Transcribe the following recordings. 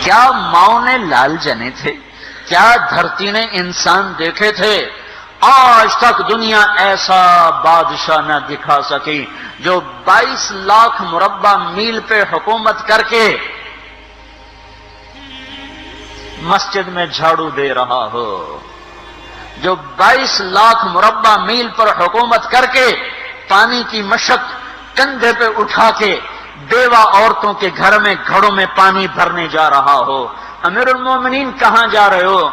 کیا ماؤں نے لال جنے تھے؟ کیا دھرتی نے انسان دیکھے تھے؟ آج تک دنیا ایسا بادشاہ نہ دکھا سکی جو 22 لاکھ مربع میل پہ حکومت کر کے مسجد میں جھاڑو دے رہا ہو، جو 22 لاکھ مربع میل پر حکومت کر کے پانی کی مشق کندھے پہ اٹھا کے بیوہ عورتوں کے گھر میں گھڑوں میں پانی بھرنے جا رہا ہو۔ امیر المومنین کہاں جا رہے ہو؟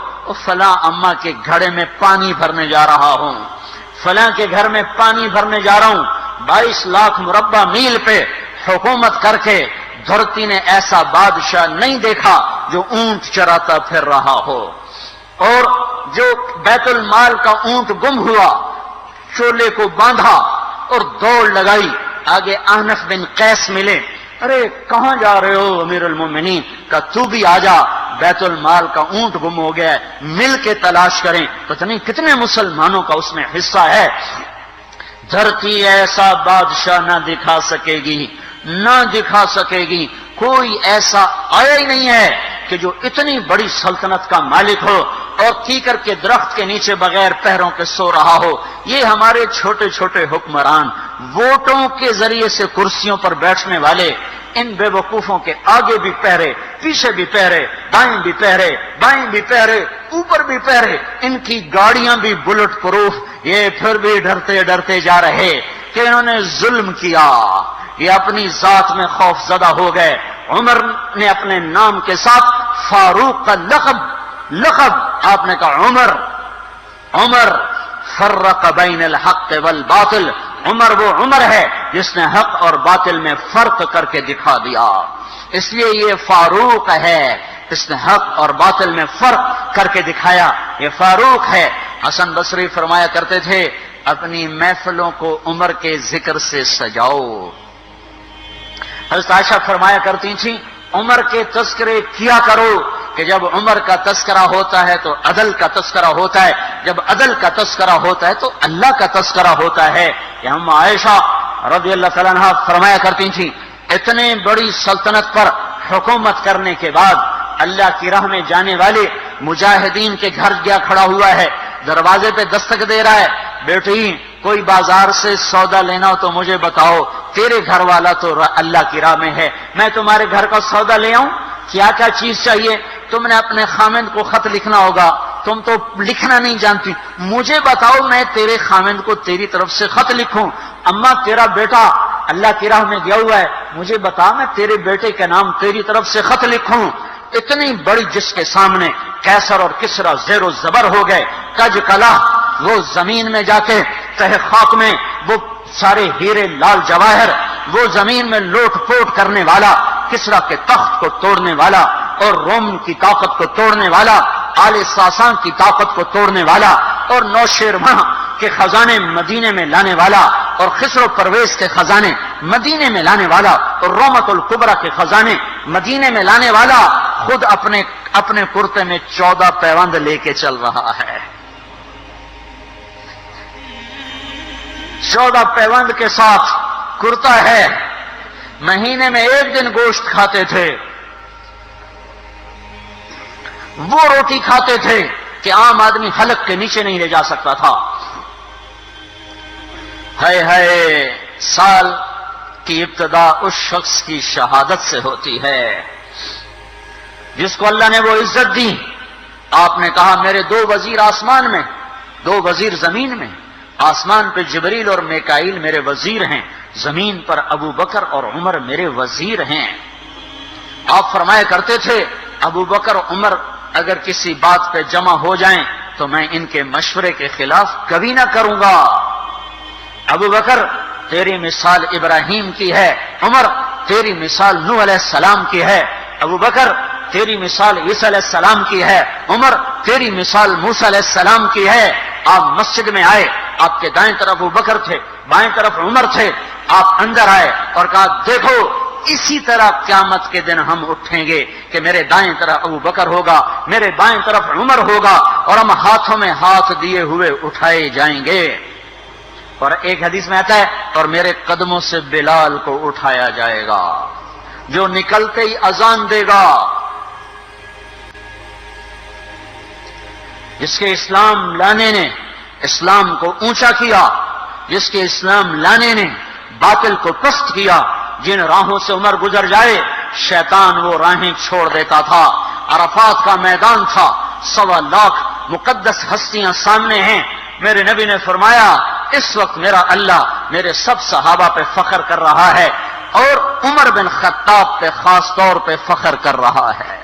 فلاں اماں کے گھڑے میں پانی بھرنے جا رہا ہوں، فلاں کے گھر میں پانی بھرنے جا رہا ہوں۔ 22 لاکھ مربع میل پہ حکومت کر کے دھرتی نے ایسا بادشاہ نہیں دیکھا جو اونٹ چراتا پھر رہا ہو، اور جو بیت المال کا اونٹ گم ہوا چولے کو باندھا اور دوڑ لگائی، آگے احنف بن قیس ملے، ارے کہاں جا رہے ہو امیر المومنین؟ کہا تو بھی آجا، بیت المال کا اونٹ گم ہو گیا ہے، مل کے تلاش کریں۔ پتہ نہیں کتنے مسلمانوں کا اس میں حصہ ہے۔ دھرتی ایسا بادشاہ نہ دکھا سکے گی، نہ دکھا سکے گی، کوئی ایسا آیا ہی نہیں ہے کہ جو اتنی بڑی سلطنت کا مالک ہو اور کیکر کے درخت کے نیچے بغیر پیروں کے سو رہا ہو۔ یہ ہمارے چھوٹے چھوٹے حکمران، ووٹوں کے ذریعے سے کرسیوں پر بیٹھنے والے، ان بے وقوفوں کے آگے بھی پہرے، پیچھے بھی پہرے، دائیں بھی پہرے، بائیں بھی پہرے، اوپر بھی پہرے، ان کی گاڑیاں بھی بلٹ پروف، یہ پھر بھی ڈرتے ڈرتے جا رہے کہ انہوں نے ظلم کیا، یہ اپنی ذات میں خوف زدہ ہو گئے۔ عمر نے اپنے نام کے ساتھ فاروق کا لقب آپ نے کہا عمر فرق بین الحق والباطل، عمر وہ عمر ہے جس نے حق اور باطل میں فرق کر کے دکھا دیا، اس لیے یہ فاروق ہے، اس نے حق اور باطل میں فرق کر کے دکھایا، یہ فاروق ہے۔ حسن بصری فرمایا کرتے تھے اپنی محفلوں کو عمر کے ذکر سے سجاؤ۔ حضرت عائشہ فرمایا کرتی تھیں عمر کے تذکرے کیا کرو کہ جب عمر کا تذکرہ ہوتا ہے تو عدل کا تذکرہ ہوتا ہے، جب عدل کا تذکرہ ہوتا ہے تو اللہ کا تذکرہ ہوتا ہے۔ کہ ہم عائشہ رضی اللہ تعالیٰ عنہا فرمایا کرتی تھیں اتنے بڑی سلطنت پر حکومت کرنے کے بعد اللہ کی راہ میں جانے والے مجاہدین کے گھر گیا کھڑا ہوا ہے، دروازے پہ دستک دے رہا ہے، بیٹی کوئی بازار سے سودا لینا ہو تو مجھے بتاؤ، تیرے گھر والا تو اللہ کی راہ میں ہے، میں تمہارے گھر کا سودا لے آؤں؟ کیا کیا چیز چاہیے؟ تم نے اپنے خامند کو خط لکھنا ہوگا، تم تو لکھنا نہیں جانتی، مجھے بتاؤ میں تیرے خامند کو تیری طرف سے خط لکھوں۔ اما تیرا بیٹا اللہ کی راہ میں گیا ہوا ہے، مجھے بتا میں تیرے بیٹے کے نام تیری طرف سے خط لکھوں۔ اتنی بڑی جس کے سامنے قیصر اور کسریٰ زیر و زبر ہو گئے، کج کلا، وہ زمین میں جا کے تہ خاک میں وہ سارے ہیرے لال جواہر، وہ زمین میں لوٹ پوٹ کرنے والا، کسریٰ کے تخت کو توڑنے والا اور روم کی طاقت کو توڑنے والا، آل ساسان کی طاقت کو توڑنے والا اور نوشیروان کے خزانے مدینے میں لانے والا اور خسرو پرویز کے خزانے مدینے میں لانے والا اور رومت الکبریٰ کے خزانے مدینے میں لانے والا خود اپنے کرتے میں 14 پیوند لے کے چل رہا ہے۔ 14 پیوند کے ساتھ کرتا ہے، مہینے میں 1 دن گوشت کھاتے تھے، وہ روٹی کھاتے تھے کہ عام آدمی حلق کے نیچے نہیں لے جا سکتا تھا۔ ہے سال کی ابتدا اس شخص کی شہادت سے ہوتی ہے جس کو اللہ نے وہ عزت دی۔ آپ نے کہا میرے 2 وزیر آسمان میں، 2 وزیر زمین میں، آسمان پہ جبریل اور میکائیل میرے وزیر ہیں، زمین پر ابو بکر اور عمر میرے وزیر ہیں۔ آپ فرمایا کرتے تھے ابو بکر عمر اگر کسی بات پہ جمع ہو جائیں تو میں ان کے مشورے کے خلاف کبھی نہ کروں گا۔ ابو بکر تیری مثال ابراہیم کی ہے، عمر تیری مثال نوح علیہ السلام کی ہے، ابو بکر تیری مثال عیسیٰ علیہ السلام کی ہے، عمر تیری مثال موسیٰ علیہ السلام کی ہے۔ آپ مسجد میں آئے، آپ کے دائیں طرف ابو بکر تھے، بائیں طرف عمر تھے، آپ اندر آئے اور کہا دیکھو اسی طرح قیامت کے دن ہم اٹھیں گے کہ میرے دائیں طرف ابو بکر ہوگا، میرے بائیں طرف عمر ہوگا اور ہم ہاتھوں میں ہاتھ دیے ہوئے اٹھائے جائیں گے۔ اور ایک حدیث میں آتا ہے اور میرے قدموں سے بلال کو اٹھایا جائے گا جو نکلتے ہی اذان دے گا، جس کے اسلام لانے نے اسلام کو اونچا کیا، جس کے اسلام لانے نے باطل کو پست کیا، جن راہوں سے عمر گزر جائے شیطان وہ راہیں چھوڑ دیتا تھا۔ عرفات کا میدان تھا، 1.25 لاکھ مقدس ہستیاں سامنے ہیں۔ میرے نبی نے فرمایا اس وقت میرا اللہ میرے سب صحابہ پہ فخر کر رہا ہے اور عمر بن خطاب پہ خاص طور پہ فخر کر رہا ہے،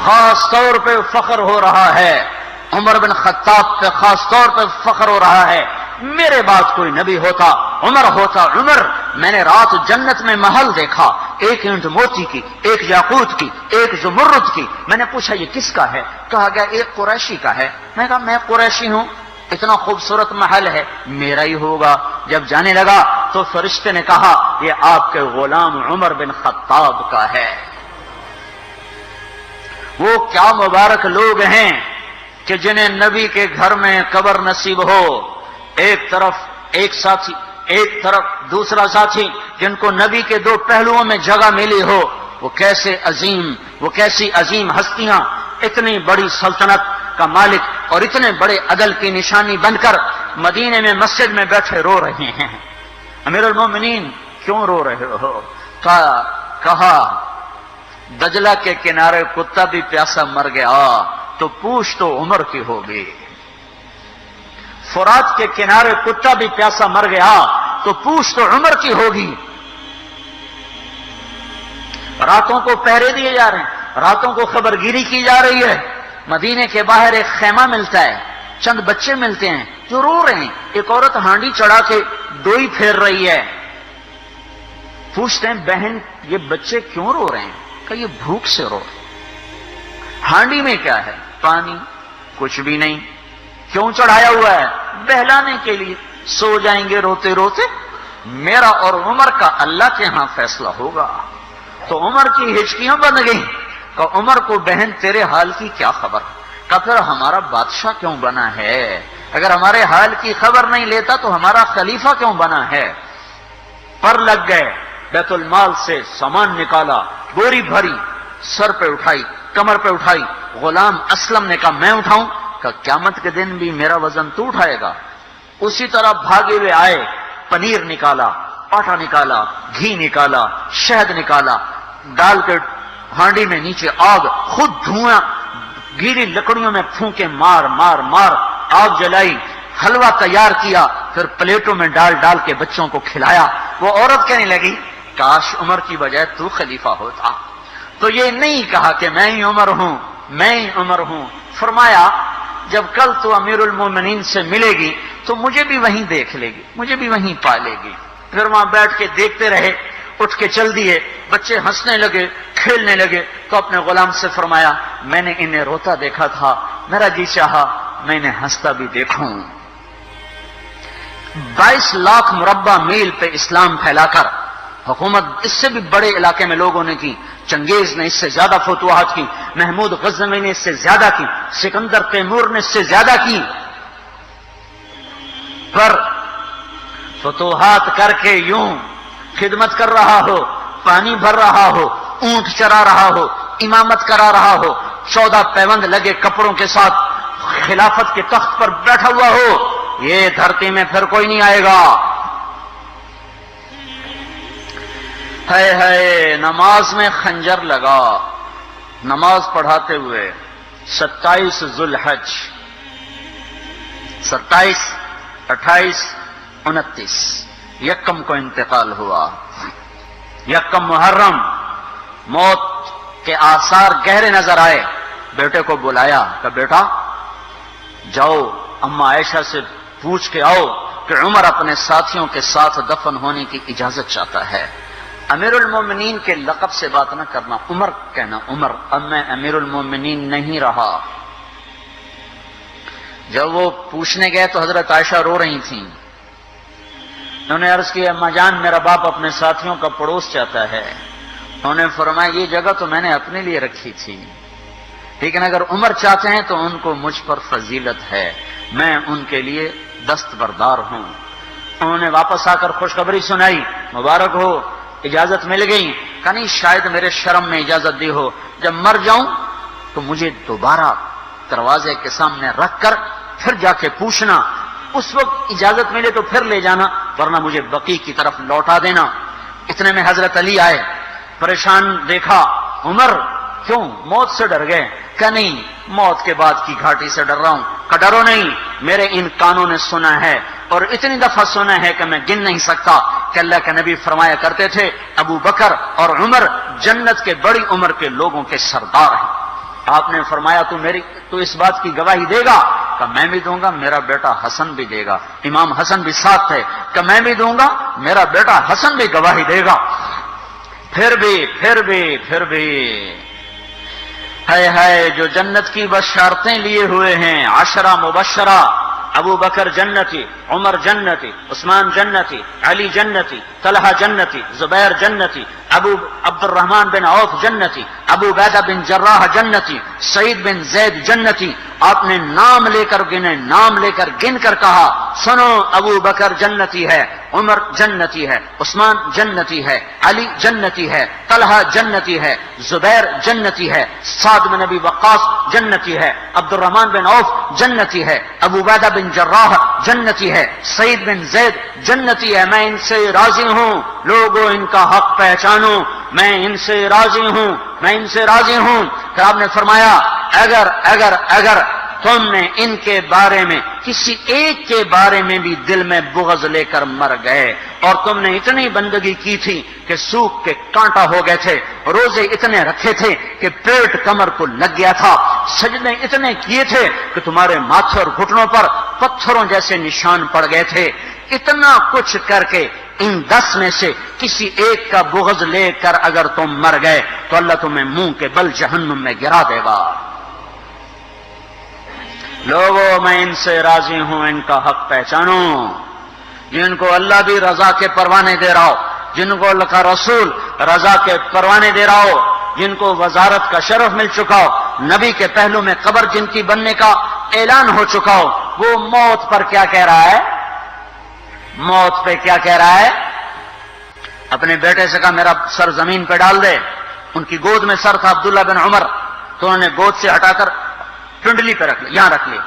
خاص طور پہ فخر ہو رہا ہے، عمر بن خطاب پہ خاص طور پہ فخر ہو رہا ہے۔ میرے بعد کوئی نبی ہوتا عمر ہوتا۔ عمر، میں نے رات جنت میں محل دیکھا، ایک اینٹ موتی کی، ایک یاقوت کی، ایک زمرد کی۔ میں نے پوچھا یہ کس کا ہے؟ کہا گیا ایک قریشی کا ہے۔ میں کہا میں قریشی ہوں، اتنا خوبصورت محل ہے، میرا ہی ہوگا۔ جب جانے لگا تو فرشتے نے کہا یہ آپ کے غلام عمر بن خطاب کا ہے۔ وہ کیا مبارک لوگ ہیں کہ جنہیں نبی کے گھر میں قبر نصیب ہو، ایک طرف ایک ساتھی، ایک طرف دوسرا ساتھی، جن کو نبی کے دو پہلوؤں میں جگہ ملی ہو۔ وہ کیسی عظیم ہستیاں، اتنی بڑی سلطنت کا مالک اور اتنے بڑے عدل کی نشانی بن کر مدینے میں مسجد میں بیٹھے رو رہے ہیں۔ امیر المومنین کیوں رو رہے ہو؟ کہا دجلہ کے کنارے کتا بھی پیاسا مر گیا تو پوچھ تو عمر کی ہوگی، فرات کے کنارے کتا بھی پیاسا مر گیا تو پوچھ تو عمر کی ہوگی۔ راتوں کو پہرے دیے جا رہے ہیں، راتوں کو خبرگیری کی جا رہی ہے۔ مدینے کے باہر ایک خیمہ ملتا ہے، چند بچے ملتے ہیں جو رو رہے ہیں۔ ایک عورت ہانڈی چڑھا کے ڈوئی پھیر رہی ہے۔ پوچھتے ہیں بہن یہ بچے کیوں رو رہے ہیں؟ کہ یہ بھوک سے رو رہے ہیں۔ ہانڈی میں کیا ہے؟ پانی، کچھ بھی نہیں۔ کیوں چڑھایا ہوا ہے؟ بہلانے کے لیے، سو جائیں گے روتے روتے۔ میرا اور عمر کا اللہ کے ہاں فیصلہ ہوگا۔ تو عمر کی ہچکیاں بن گئیں کہ عمر کو بہن تیرے حال کی کیا خبر؟ کہ پھر ہمارا بادشاہ کیوں بنا ہے؟ اگر ہمارے حال کی خبر نہیں لیتا تو ہمارا خلیفہ کیوں بنا ہے؟ پر لگ گئے، بیت المال سے سامان نکالا، بوری بھری، سر پہ اٹھائی، کمر پہ اٹھائی۔ غلام اسلم نے کہا میں اٹھاؤں؟ کہ قیامت کے دن بھی میرا وزن تو اٹھائے گا۔ اسی طرح بھاگے ہوئے آئے، پنیر نکالا، آٹا نکالا، گھی نکالا، شہد نکالا، ڈال کے ہانڈی میں نیچے آگ، خود دھواں گیلی لکڑیوں میں پھونکے مار مار مار آگ جلائی، حلوہ تیار کیا، پھر پلیٹوں میں ڈال ڈال کے بچوں کو کھلایا۔ وہ عورت کہنے لگی کاش عمر کی بجائے تو خلیفہ ہوتا۔ تو یہ نہیں کہا کہ میں ہی عمر ہوں، میں ہی عمر ہوں۔ فرمایا جب کل تو امیر المومنین سے ملے گی تو مجھے بھی وہیں دیکھ لے گی، مجھے بھی وہیں پالے گی۔ پھر وہاں بیٹھ کے دیکھتے رہے، اٹھ کے چل دیے۔ بچے ہنسنے لگے، کھیلنے لگے تو اپنے غلام سے فرمایا میں نے انہیں روتا دیکھا تھا، میرا جی چاہا میں انہیں ہنستا بھی دیکھوں۔ 22 لاکھ مربع میل پہ اسلام پھیلا کر حکومت اس سے بھی بڑے علاقے میں لوگوں نے کی۔ چنگیز نے اس سے زیادہ فتوحات کی، محمود غزنوی نے اس سے زیادہ کی، سکندر تیمور نے اس سے زیادہ کی۔ پر فتوحات کر کے یوں خدمت کر رہا ہو، پانی بھر رہا ہو، اونٹ چرا رہا ہو، امامت کرا رہا ہو، 14 پیوند لگے کپڑوں کے ساتھ خلافت کے تخت پر بیٹھا ہوا ہو، یہ دھرتی میں پھر کوئی نہیں آئے گا۔ ہے نماز میں خنجر لگا، نماز پڑھاتے ہوئے 27 ذوالحج، 27، 28، 29 یکم کو انتقال ہوا۔ یکم محرم موت کے آثار گہرے نظر آئے۔ بیٹے کو بلایا کہ بیٹا جاؤ اما عائشہ سے پوچھ کے آؤ کہ عمر اپنے ساتھیوں کے ساتھ دفن ہونے کی اجازت چاہتا ہے۔ امیر المومنین کے لقب سے بات نہ کرنا، عمر کہنا۔ عمر، اب میں امیر المومنین نہیں رہا۔ جب وہ پوچھنے گئے تو حضرت عائشہ رو رہی تھیں۔ انہوں نے عرض کیا اما جان میرا باپ اپنے ساتھیوں کا پڑوس چاہتا ہے۔ انہوں نے فرمایا یہ جگہ تو میں نے اپنے لیے رکھی تھی، لیکن اگر عمر چاہتے ہیں تو ان کو مجھ پر فضیلت ہے، میں ان کے لیے دستبردار ہوں۔ انہوں نے واپس آ کر خوشخبری سنائی، مبارک ہو اجازت مل گئی۔ کہ نہیں شاید میرے شرم میں اجازت دی ہو، جب مر جاؤں تو مجھے دوبارہ دروازے کے سامنے رکھ کر پھر جا کے پوچھنا، اس وقت اجازت ملے تو پھر لے جانا، ورنہ مجھے بقیع کی طرف لوٹا دینا۔ اتنے میں حضرت علی آئے، پریشان دیکھا، عمر کیوں موت سے ڈر گئے؟ کہ نہیں، موت کے بعد کی گھاٹی سے ڈر رہا ہوں۔ کہ ڈرو نہیں، میرے ان کانوں نے سنا ہے اور اتنی دفعہ سنا ہے کہ میں گن نہیں سکتا کہ اللہ کے نبی فرمایا کرتے تھے ابو بکر اور عمر جنت کے بڑی عمر کے لوگوں کے سردار ہیں۔ آپ نے فرمایا تو اس بات کی گواہی دے گا؟ کہ میں بھی دوں گا، میرا بیٹا حسن بھی دے گا۔ امام حسن بھی ساتھ تھے۔ کہ میں بھی دوں گا، میرا بیٹا حسن بھی گواہی دے گا۔ پھر بھی ہے جو جنت کی بشارتیں لیے ہوئے ہیں، 10 مبشرہ، ابو بکر جنتی، عمر جنتی، عثمان جنتی، علی جنتی، طلحہ جنتی، زبیر جنتی، ابو عبد الرحمن بن عوف جنتی، ابو عبیدہ بن جراح جنتی، سعید بن زید جنتی۔ آپ نے نام لے کر گنے، نام لے کر گن کر کہا، سنو ابو بکر جنتی ہے، عمر جنتی ہے، عثمان جنتی ہے، علی جنتی ہے، طلحہ جنتی ہے، زبیر جنتی ہے، سعد بن ابی وقاص جنتی ہے، عبد الرحمن بن عوف جنتی ہے، ابو عبیدہ بن جراح جنتی ہے، سعید بن زید جنتی ہے۔ میں ان سے راضی ہوں، لوگوں ان کا حق پہچانو، میں ان سے راضی ہوں، میں ان سے راضی ہوں۔ پھر آپ نے فرمایا اگر تم نے ان کے بارے میں کسی ایک کے بارے میں بھی دل میں بغض لے کر مر گئے، اور تم نے اتنی بندگی کی تھی کہ سوکھ کے کانٹا ہو گئے تھے، روزے اتنے رکھے تھے کہ پیٹ کمر کو لگ گیا تھا، سجدے اتنے کیے تھے کہ تمہارے ماتھے اور گھٹنوں پر پتھروں جیسے نشان پڑ گئے تھے، اتنا کچھ کر کے ان 10 میں سے کسی ایک کا بغض لے کر اگر تم مر گئے تو اللہ تمہیں منہ کے بل جہنم میں گرا دے گا۔ لوگوں میں ان سے راضی ہوں، ان کا حق پہچانو، جن کو اللہ بھی رضا کے پروانے دے رہا ہو، جن کو اللہ کا رسول رضا کے پروانے دے رہا ہو، جن کو وزارت کا شرف مل چکا ہو، نبی کے پہلو میں قبر جن کی بننے کا اعلان ہو چکا ہو، وہ موت پر کیا کہہ رہا ہے؟ موت پہ کیا کہہ رہا ہے؟ اپنے بیٹے سے کہا میرا سر زمین پہ ڈال دے۔ ان کی گود میں سر تھا عبداللہ بن عمر، تو انہوں نے گود سے ہٹا کر پنڈلی پہ رکھ لیا، یہاں رکھ لیا۔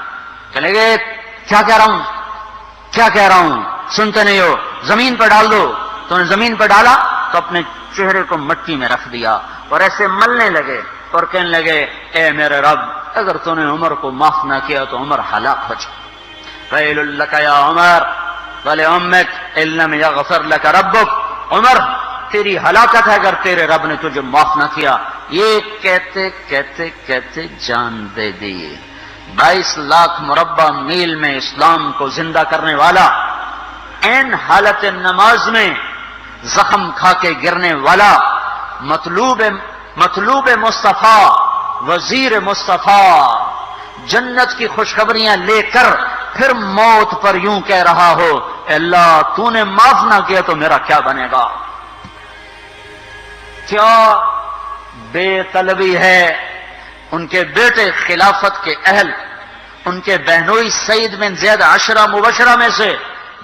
چلے گئے، کیا کہہ رہا ہوں سنتے نہیں ہو، زمین پہ ڈال دو۔ تو انہوں نے زمین پہ ڈالا تو اپنے چہرے کو مٹی میں رکھ دیا اور ایسے ملنے لگے اور کہنے لگے، اے میرے رب، اگر تو نے عمر کو معاف نہ کیا تو عمر ہلاک ہو جائے۔ ویل لک یا عمر ولامک ان لم یغفر لک ربک، عمر تیری ہلاکت ہے اگر تیرے رب نے تجھے معاف نہ کیا۔ یہ کہتے کہتے کہتے جان دے دی۔ 22 لاکھ مربع میل میں اسلام کو زندہ کرنے والا، این حالت نماز میں زخم کھا کے گرنے والا، مطلوب مصطفیٰ، وزیر مصطفیٰ، جنت کی خوشخبریاں لے کر پھر موت پر یوں کہہ رہا ہو، اے اللہ تو نے معاف نہ کیا تو میرا کیا بنے گا؟ کیا بے طلبی ہے۔ ان کے بیٹے خلافت کے اہل، ان کے بہنوئی سعید بن زید 10 مبشرہ میں سے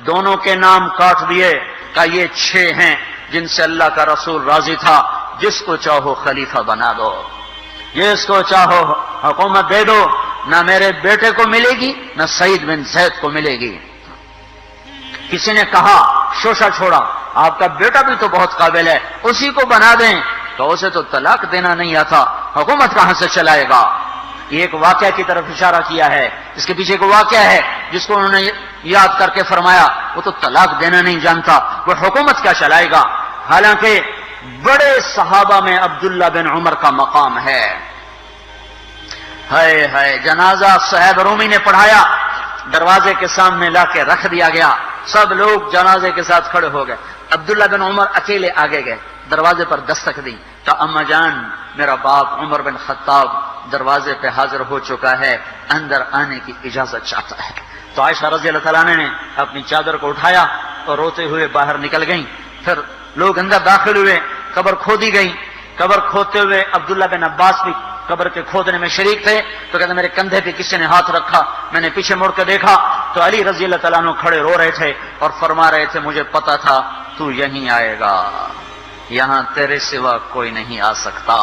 دونوں کے نام کاٹ دیے کہ یہ 6 ہیں جن سے اللہ کا رسول راضی تھا، جس کو چاہو خلیفہ بنا دو، جس کو چاہو حکومت دے دو، نہ میرے بیٹے کو ملے گی نہ سعید بن زید کو ملے گی۔ کسی نے کہا شوشہ چھوڑا، آپ کا بیٹا بھی تو بہت قابل ہے، اسی کو بنا دیں۔ تو اسے تو طلاق دینا نہیں آتا، حکومت کہاں سے چلائے گا؟ یہ ایک واقعہ کی طرف اشارہ کیا ہے، اس کے پیچھے ایک واقعہ ہے جس کو انہوں نے یاد کر کے فرمایا وہ تو طلاق دینا نہیں جانتا، وہ حکومت کیا چلائے گا؟ حالانکہ بڑے صحابہ میں عبداللہ بن عمر کا مقام ہے۔ ہے جنازہ صہیب رومی نے پڑھایا، دروازے کے سامنے لا کے رکھ دیا گیا، سب لوگ جنازے کے ساتھ کھڑے ہو گئے، عبداللہ بن عمر اکیلے آگے گئے، دروازے پر دستک دی تو اما جان میرا باپ عمر بن خطاب دروازے پہ حاضر ہو چکا ہے، اندر آنے کی اجازت چاہتا ہے۔ تو عائشہ رضی اللہ تعالیٰ نے اپنی چادر کو اٹھایا اور روتے ہوئے باہر نکل گئیں۔ پھر لوگ اندر داخل ہوئے، قبر کھودی گئی، قبر کھودتے ہوئے عبداللہ بن عباس بھی قبر کے کھودنے میں شریک تھے، تو کہتے میرے کندھے پہ کسی نے ہاتھ رکھا، میں نے پیچھے مڑ کے دیکھا تو علی رضی اللہ تعالیٰ عنہ کھڑے رو رہے تھے اور فرما رہے تھے مجھے پتا تھا تو یہیں آئے گا، یہاں تیرے سوا کوئی نہیں آ سکتا،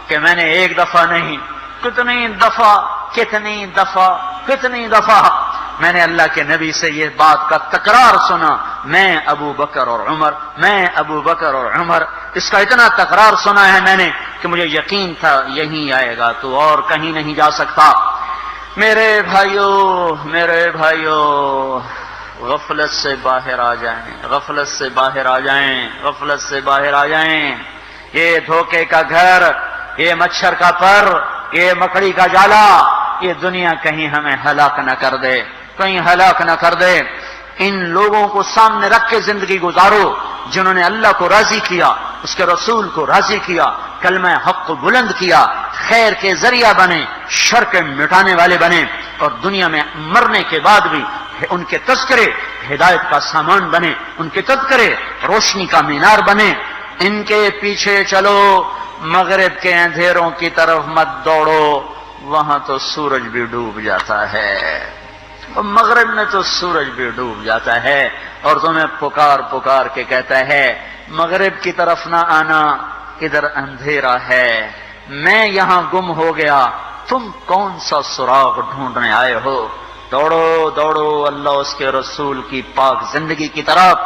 کہ میں نے ایک دفعہ نہیں کتنی دفعہ میں نے اللہ کے نبی سے یہ بات کا تکرار سنا، میں ابو بکر اور عمر، اس کا اتنا تکرار سنا ہے میں نے کہ مجھے یقین تھا یہیں آئے گا، تو اور کہیں نہیں جا سکتا۔ میرے بھائیو غفلت سے باہر آ جائیں، یہ دھوکے کا گھر، یہ مچھر کا پر، یہ مکڑی کا جالا، یہ دنیا کہیں ہمیں ہلاک نہ کر دے۔ ان لوگوں کو سامنے رکھ کے زندگی گزارو جنہوں نے اللہ کو راضی کیا، اس کے رسول کو راضی کیا، کلمہ حق کو بلند کیا، خیر کے ذریعہ بنے، شر کے مٹانے والے بنے، اور دنیا میں مرنے کے بعد بھی ان کے تذکرے ہدایت کا سامان بنے، ان کے تذکرے روشنی کا مینار بنے۔ ان کے پیچھے چلو، مغرب کے اندھیروں کی طرف مت دوڑو، وہاں تو سورج بھی ڈوب جاتا ہے، مغرب میں تو سورج بھی ڈوب جاتا ہے، اور تمہیں پکار کے کہتا ہے مغرب کی طرف نہ آنا، ادھر اندھیرا ہے، میں یہاں گم ہو گیا، تم کون سا سراغ ڈھونڈنے آئے ہو؟ دوڑو اللہ اس کے رسول کی پاک زندگی کی طرف،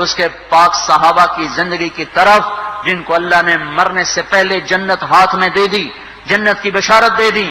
اس کے پاک صحابہ کی زندگی کی طرف، جن کو اللہ نے مرنے سے پہلے جنت ہاتھ میں دے دی، جنت کی بشارت دے دی۔